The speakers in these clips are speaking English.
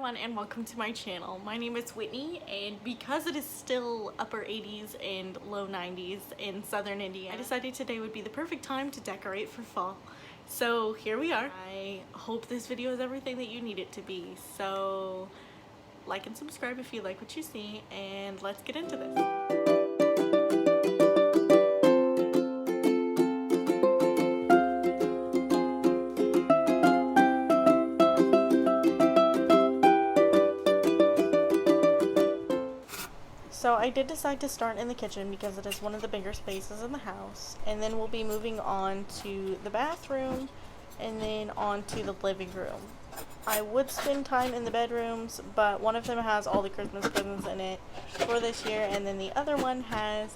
everyone and welcome to my channel. My name is Whitney, and because it is still upper 80s and low 90s in southern India, I decided today would be the perfect time to decorate for fall. So here we are. I hope this video is everything that you need it to be. So like and subscribe if you like what you see, and let's get into this. So I did decide to start in the kitchen because it is one of the bigger spaces in the house, and then we'll be moving on to the bathroom and then on to the living room. I would spend time in the bedrooms, but one of them has all the Christmas presents in it for this year, and then the other one has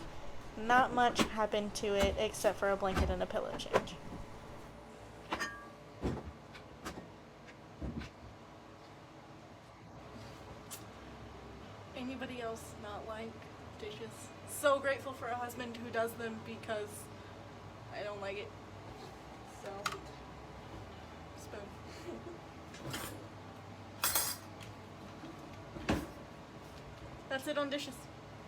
not much happened to it except for a blanket and a pillow change. Anybody else not like dishes? So grateful for a husband who does them because I don't like it. So, spoon. That's it on dishes.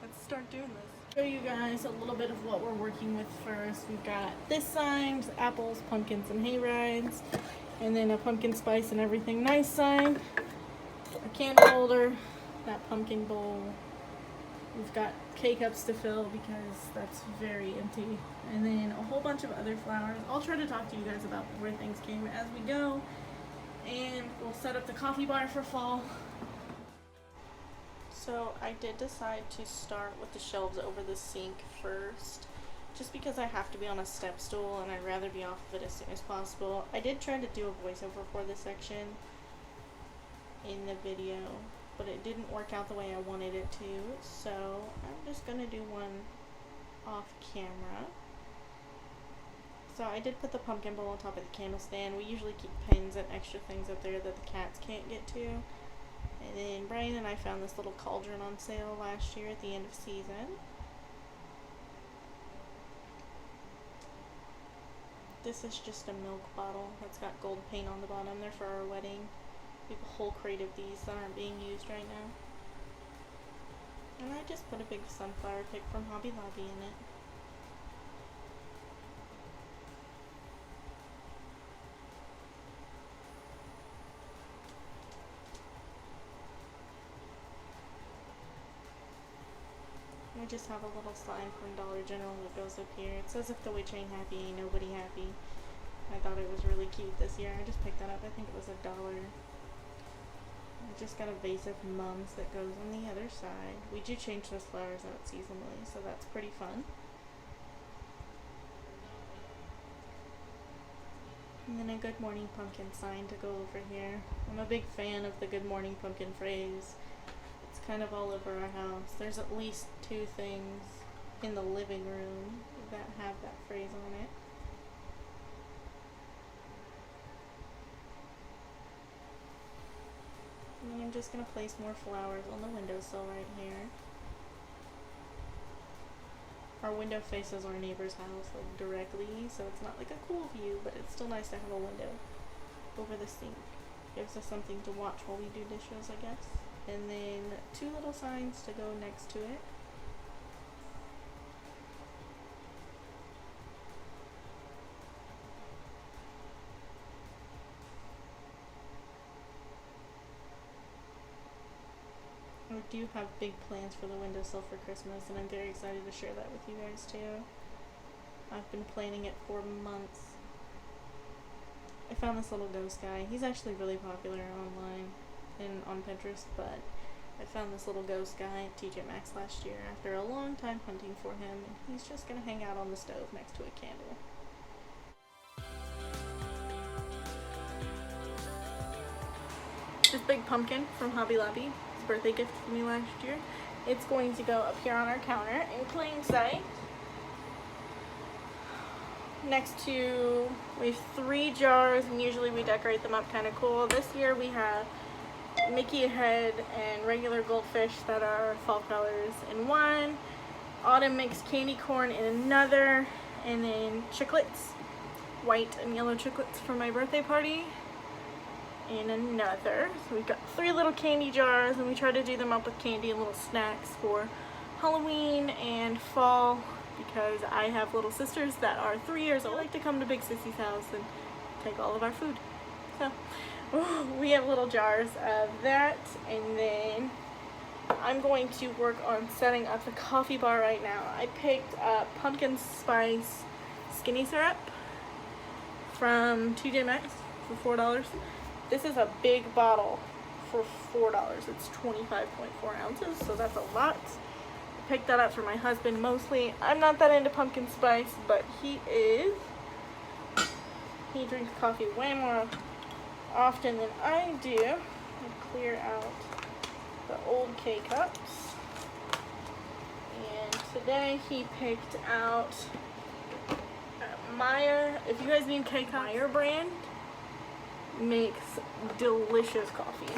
Let's start doing this. Show you guys a little bit of what we're working with first. We've got this sign, apples, pumpkins, and hay rides, and then a pumpkin spice and everything nice sign, a candle holder, that pumpkin bowl. We've got K-cups to fill because that's very empty, and then a whole bunch of other flowers. I'll try to talk to you guys about where things came as we go, and we'll set up the coffee bar for fall. So I did decide to start with the shelves over the sink first, just because I have to be on a step stool and I'd rather be off of it as soon as possible. I did try to do a voiceover for this section in the video, but it didn't work out the way I wanted it to, so I'm just gonna do one off camera. So I did put the pumpkin bowl on top of the candle stand. We usually keep pins and extra things up there that the cats can't get to. And then Brian and I found this little cauldron on sale last year at the end of season. This is just a milk bottle that's got gold paint on the bottom. They're for our wedding. We have a whole crate of these that aren't being used right now. And I just put a big sunflower pick from Hobby Lobby in it. I just have a little sign from Dollar General that goes up here. It says, "If the witch ain't happy, ain't nobody happy." I thought it was really cute this year. I just picked that up. I think it was $1. I just got a vase of mums that goes on the other side. We do change those flowers out seasonally, so that's pretty fun. And then a good morning pumpkin sign to go over here. I'm a big fan of the good morning pumpkin phrase. It's kind of all over our house. There's at least 2 things in the living room that have that phrase on it. And I'm just going to place more flowers on the windowsill right here. Our window faces our neighbor's house like directly, so it's not like a cool view, but it's still nice to have a window over the sink. Gives us something to watch while we do dishes, I guess. And then 2 little signs to go next to it. I do have big plans for the windowsill for Christmas, and I'm very excited to share that with you guys too. I've been planning it for months. I found this little ghost guy. He's actually really popular online and on Pinterest, but I found this little ghost guy at TJ Maxx last year after a long time hunting for him, and he's just gonna hang out on the stove next to a candle. This big pumpkin from Hobby Lobby, birthday gift for me last year. It's going to go up here on our counter in plain sight. Next to, we have 3 jars, and usually we decorate them up kind of cool. This year we have Mickey head and regular goldfish that are fall colors in one, autumn mixed candy corn in another, and then chiclets, white and yellow chiclets for my birthday party. in another. So we've got 3 little candy jars, and we try to do them up with candy and little snacks for Halloween and fall, because I have little sisters that are 3 years old. They like to come to Big Sissy's house and take all of our food. So we have little jars of that, and then I'm going to work on setting up the coffee bar right now. I picked up pumpkin spice skinny syrup from TJ Maxx for $4. This is a big bottle for $4. It's 25.4 ounces, so that's a lot. I picked that up for my husband mostly. I'm not that into pumpkin spice, but he is. He drinks coffee way more often than I do. I'll clear out the old K-cups. And today he picked out Meyer. If you guys need K-cups, Meyer brand makes delicious coffee.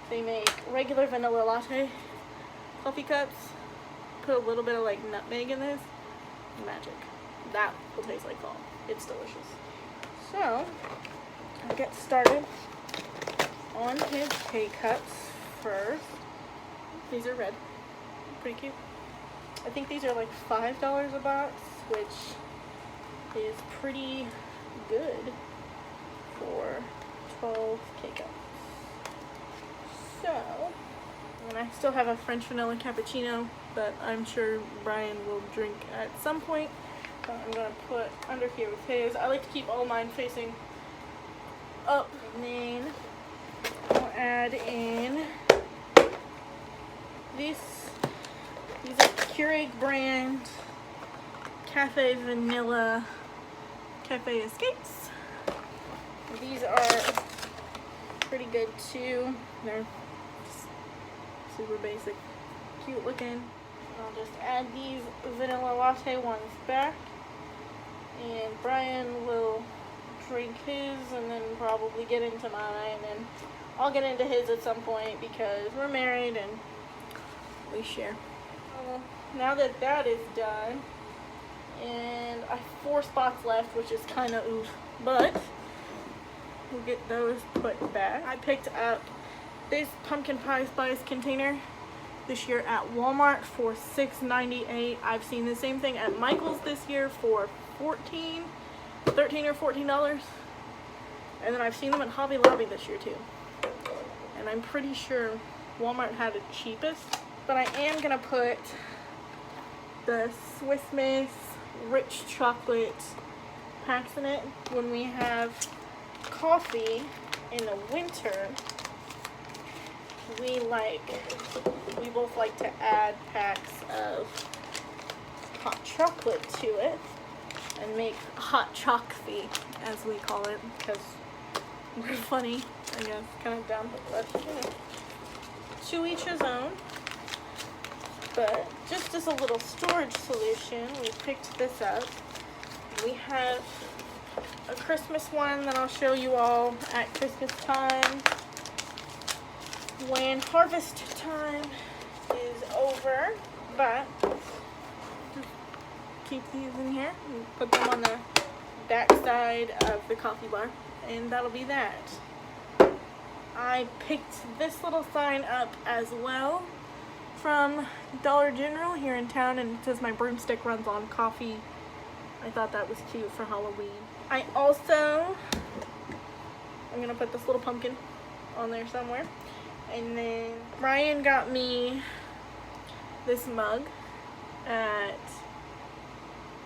They make regular vanilla latte coffee cups. Put a little bit of like nutmeg in this. Magic. That will taste like fall. It's delicious. So I'll get started on his K-cups first. These are red. Pretty cute. I think these are like $5 a box, which is pretty good for 12 K-cups. So, and I still have a French vanilla cappuccino that I'm sure Brian will drink at some point. So I'm going to put under here with his. I like to keep all mine facing up. And then I'll add in these are Keurig brand Cafe Vanilla Cafe Escapes. These are pretty good too. They're just super basic, cute looking. I'll just add these vanilla latte ones back, and Brian will drink his and then probably get into mine, and I'll get into his at some point because we're married and we share. Now that that is done, and I have 4 spots left, which is kind of oof, but we'll get those put back. I picked up this pumpkin pie spice container this year at Walmart for $6.98. I've seen the same thing at Michael's this year for $13 or $14. And then I've seen them at Hobby Lobby this year too. And I'm pretty sure Walmart had it cheapest. But I am gonna put the Swiss Miss rich chocolate packs in it. When we have coffee in the winter, we both like to add packs of hot chocolate to it and make hot chocolatey, as we call it, because we're funny, I guess, kind of dumb, but you know, to each his own. But just as a little storage solution, we picked this up. We have a Christmas one that I'll show you all at Christmas time. When harvest time is over, but just keep these in here and put them on the back side of the coffee bar, and that'll be that. I picked this little sign up as well from Dollar General here in town, and it says my broomstick runs on coffee. I thought that was cute for Halloween. I'm gonna put this little pumpkin on there somewhere. And then Ryan got me this mug at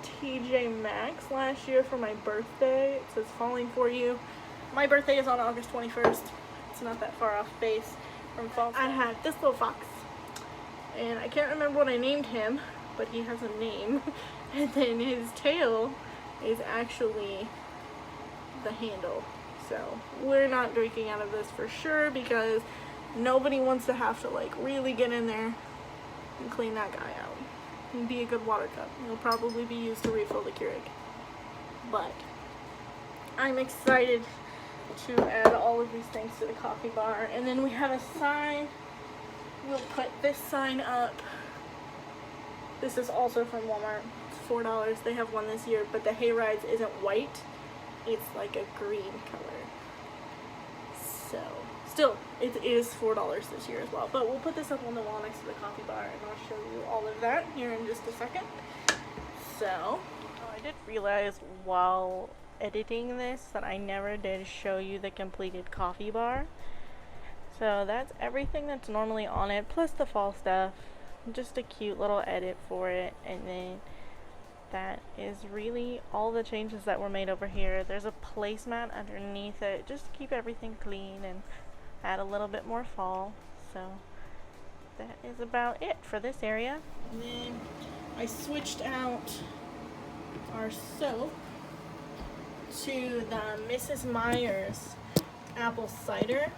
TJ Maxx last year for my birthday. It says falling for you. My birthday is on August 21st. It's not that far off base from fall. I had this little fox, and I can't remember what I named him, but he has a name. And then his tail is actually the handle. So we're not drinking out of this for sure, because nobody wants to have to like really get in there and clean that guy out. It'd be a good water cup. It'll probably be used to refill the Keurig. But I'm excited to add all of these things to the coffee bar. And then we have a sign. We'll put this sign up. This is also from Walmart. It's $4. They have one this year, but the Hayrides isn't white. It's like a green color. So still, it is $4 this year as well. But we'll put this up on the wall next to the coffee bar, and I'll show you all of that here in just a second. So, I did realize while editing this that I never did show you the completed coffee bar. So that's everything that's normally on it, plus the fall stuff. Just a cute little edit for it, and then that is really all the changes that were made over here. There's a placemat underneath it just to keep everything clean and add a little bit more fall. So that is about it for this area. And then I switched out our soap to the Mrs. Meyer's apple cider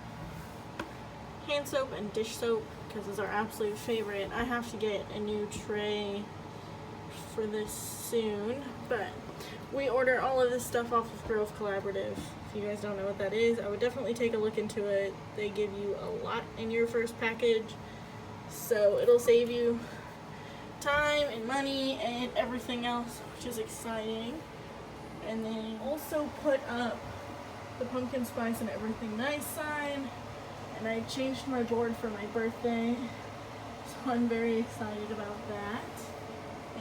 hand soap and dish soap, because it's our absolute favorite. I have to get a new tray for this soon, but we order all of this stuff off of Grove Collaborative. If you guys don't know what that is, I would definitely take a look into it. They give you a lot in your first package, so it'll save you time and money and everything else, which is exciting. And then also put up the pumpkin spice and everything nice sign, and I changed my board for my birthday, so I'm very excited about that.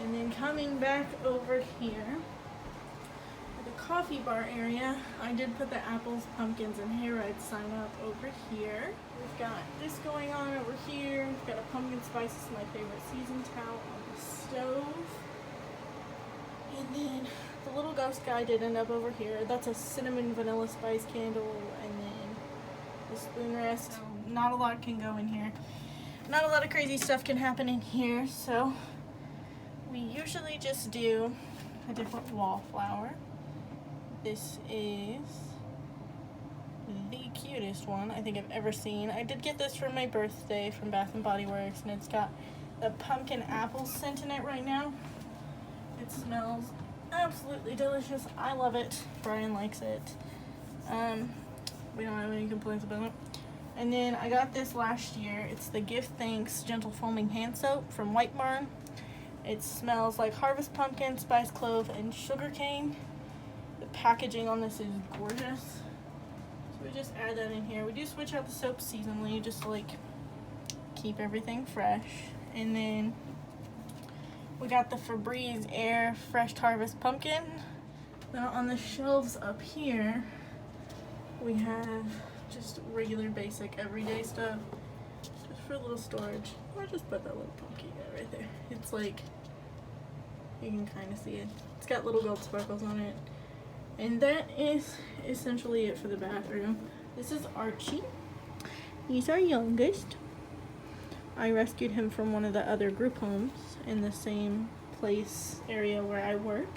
And then coming back over here, the coffee bar area, I did put the apples, pumpkins, and hayride sign up over here. We've got this going on over here. We've got a pumpkin spice, this is my favorite season towel on the stove. And then the little ghost guy did end up over here. That's a cinnamon vanilla spice candle, and then the spoon rest. Not a lot can go in here. Not a lot of crazy stuff can happen in here, so we usually just do a different wallflower. This is the cutest one I think I've ever seen. I did get this for my birthday from Bath & Body Works, and it's got the pumpkin apple scent in it right now. It smells absolutely delicious. I love it. Brian likes it. We don't have any complaints about it. And then I got this last year. It's the Gift Thanks Gentle Foaming Hand Soap from White Barn. It smells like harvest pumpkin, spice clove, and sugar cane. The packaging on this is gorgeous. So we just add that in here. We do switch out the soap seasonally just to like keep everything fresh. And then we got the Febreze Air Fresh Harvest Pumpkin. Now on the shelves up here, we have just regular basic everyday stuff, just for a little storage. I just put that little pumpkin guy right there. It's like, you can kind of see it. It's got little gold sparkles on it. And that is essentially it for the bathroom. This is Archie. He's our youngest. I rescued him from one of the other group homes in the same place area where I work.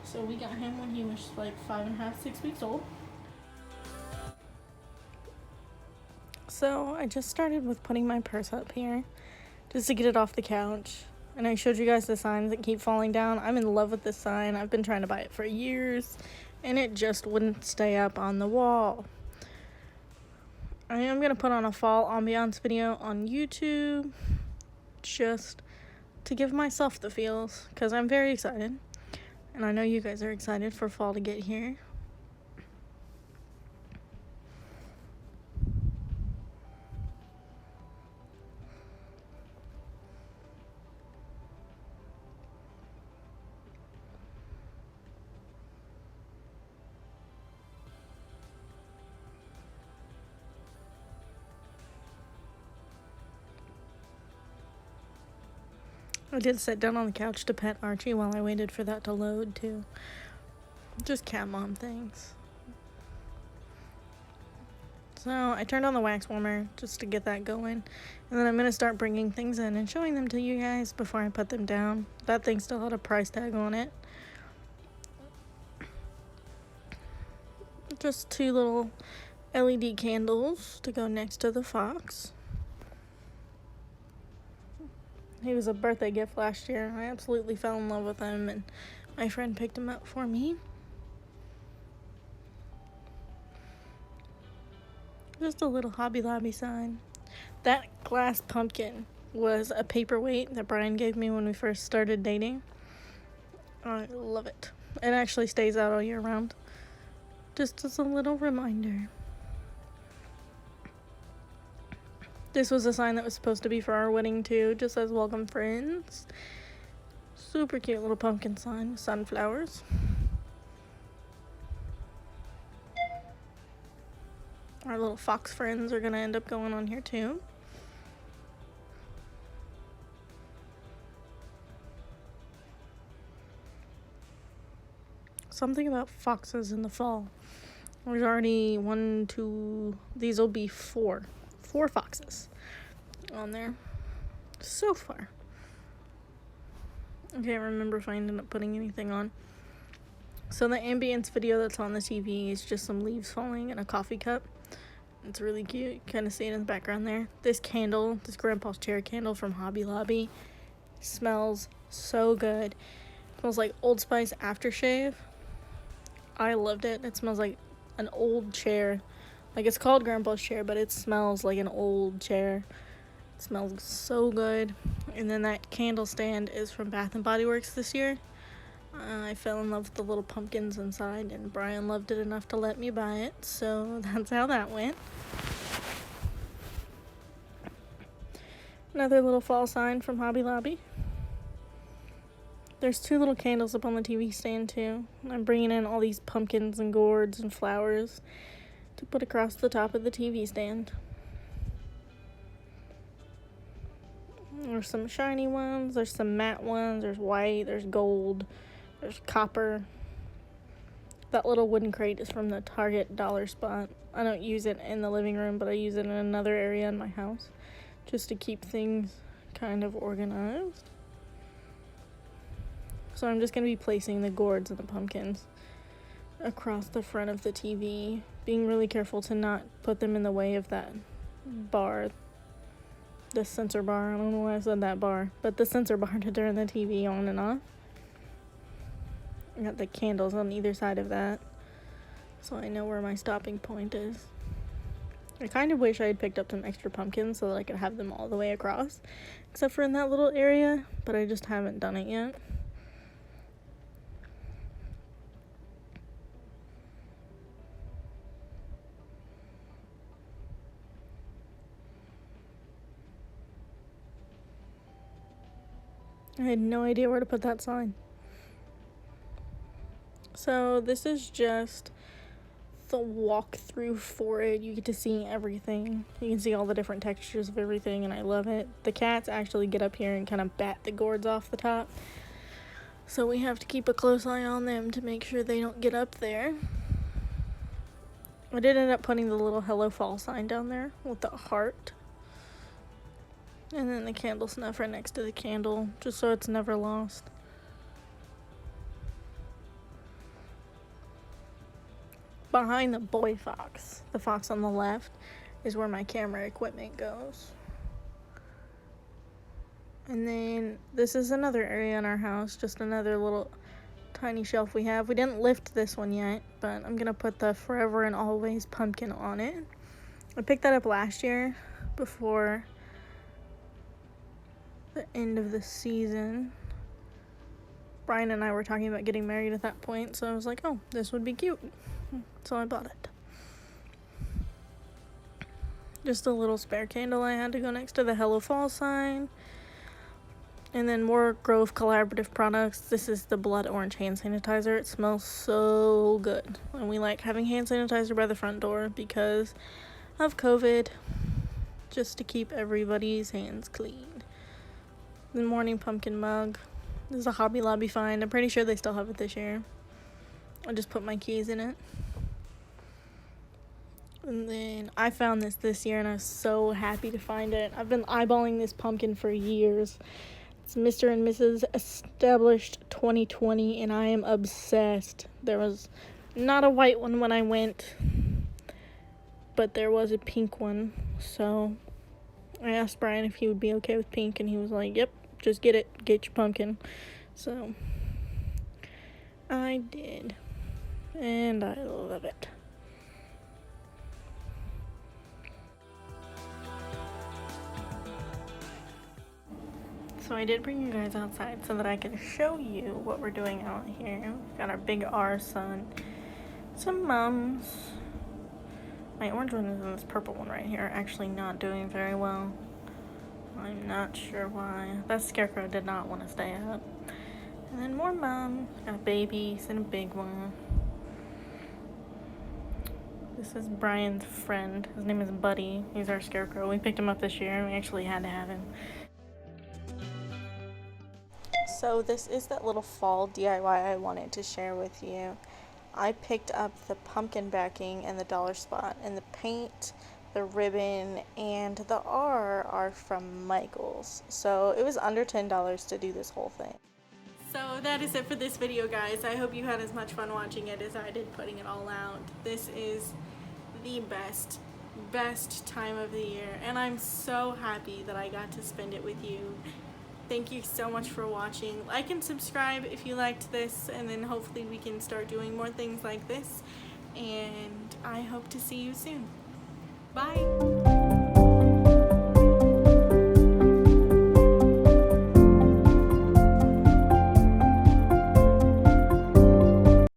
So we got him when he was like 5.5, 6 weeks old. So I just started with putting my purse up here just to get it off the couch. And I showed you guys the signs that keep falling down. I'm in love with this sign. I've been trying to buy it for years, and it just wouldn't stay up on the wall. I am going to put on a fall ambiance video on YouTube just to give myself the feels, because I'm very excited. And I know you guys are excited for fall to get here. I did sit down on the couch to pet Archie while I waited for that to load too. Just cat mom things. So I turned on the wax warmer just to get that going. And then I'm going to start bringing things in and showing them to you guys before I put them down. That thing still had a price tag on it. Just 2 little LED candles to go next to the fox. He was a birthday gift last year. I absolutely fell in love with him, and my friend picked him up for me. Just a little Hobby Lobby sign. That glass pumpkin was a paperweight that Brian gave me when we first started dating. I love it. It actually stays out all year round. Just as a little reminder. This was a sign that was supposed to be for our wedding too. Just says welcome friends. Super cute little pumpkin sign with sunflowers. Our little fox friends are gonna end up going on here too. Something about foxes in the fall. There's already 1, 2, these will be 4 foxes on there so far. I can't remember if I ended up putting anything on. So the ambience video that's on the TV is just some leaves falling in a coffee cup. It's really cute. You kind of see it in the background there. This candle, this grandpa's chair candle from Hobby Lobby, smells so good. It smells like Old Spice aftershave. I loved it. It smells like an old chair. Like, it's called grandpa's chair, but it smells like an old chair. It smells so good. And then that candle stand is from Bath and Body Works this year. I fell in love with the little pumpkins inside, and Brian loved it enough to let me buy it, so that's how that went. Another little fall sign from Hobby Lobby. There's 2 little candles up on the TV stand too. I'm bringing in all these pumpkins and gourds and flowers to put across the top of the TV stand. There's some shiny ones, there's some matte ones, there's white, there's gold, there's copper. That little wooden crate is from the Target dollar spot. I don't use it in the living room, but I use it in another area in my house just to keep things kind of organized. So I'm just going to be placing the gourds and the pumpkins across the front of the TV, being really careful to not put them in the way of that bar, the sensor bar. I don't know why I said that bar, but the sensor bar to turn the TV on and off. I got the candles on either side of that, so I know where my stopping point is. I kind of wish I had picked up some extra pumpkins so that I could have them all the way across, except for in that little area, but I just haven't done it yet. I had no idea where to put that sign. So this is just the walkthrough for it. You get to see everything. You can see all the different textures of everything, and I love it. The cats actually get up here and kind of bat the gourds off the top, so we have to keep a close eye on them to make sure they don't get up there. I did end up putting the little Hello Fall sign down there with the heart, and then the candle snuffer next to the candle, just so it's never lost. Behind the boy fox, the fox on the left, is where my camera equipment goes. And then this is another area in our house, just another little tiny shelf we have. We didn't lift this one yet, but I'm gonna put the Forever and Always pumpkin on it. I picked that up last year before the end of the season. Brian and I were talking about getting married at that point, so I was like, oh, this would be cute. So I bought it. Just a little spare candle I had to go next to the Hello Fall sign. And then more Grove Collaborative products. This is the blood orange hand sanitizer. It smells so good. And we like having hand sanitizer by the front door because of COVID, just to keep everybody's hands clean. The morning pumpkin mug. This is a Hobby Lobby find. I'm pretty sure they still have it this year. I just put my keys in it. And then I found this year, and I was so happy to find it. I've been eyeballing this pumpkin for years. It's Mr. and Mrs. Established 2020, and I am obsessed. There was not a white one when I went, but there was a pink one. So I asked Brian if he would be okay with pink, and he was like, yep, just get it. Get your pumpkin. So I did, and I love it. So I did bring you guys outside so that I can show you what we're doing out here. We've got our big R sun, some mums, My orange one and this purple one right here are actually not doing very well. I'm not sure why. That scarecrow did not want to stay up. And then more mom. Got babies and a big one. This is Brian's friend. His name is Buddy. He's our scarecrow. We picked him up this year and we actually had to have him. So this is that little fall DIY I wanted to share with you. I picked up the pumpkin backing and the dollar spot, and the paint, the ribbon, and the R are from Michael's. So it was under $10 to do this whole thing. So that is it for this video, guys. I hope you had as much fun watching it as I did putting it all out. This is the best time of the year, and I'm so happy that I got to spend it with you. Thank you so much for watching. Like and subscribe if you liked this, and then hopefully we can start doing more things like this. And I hope to see you soon. Bye!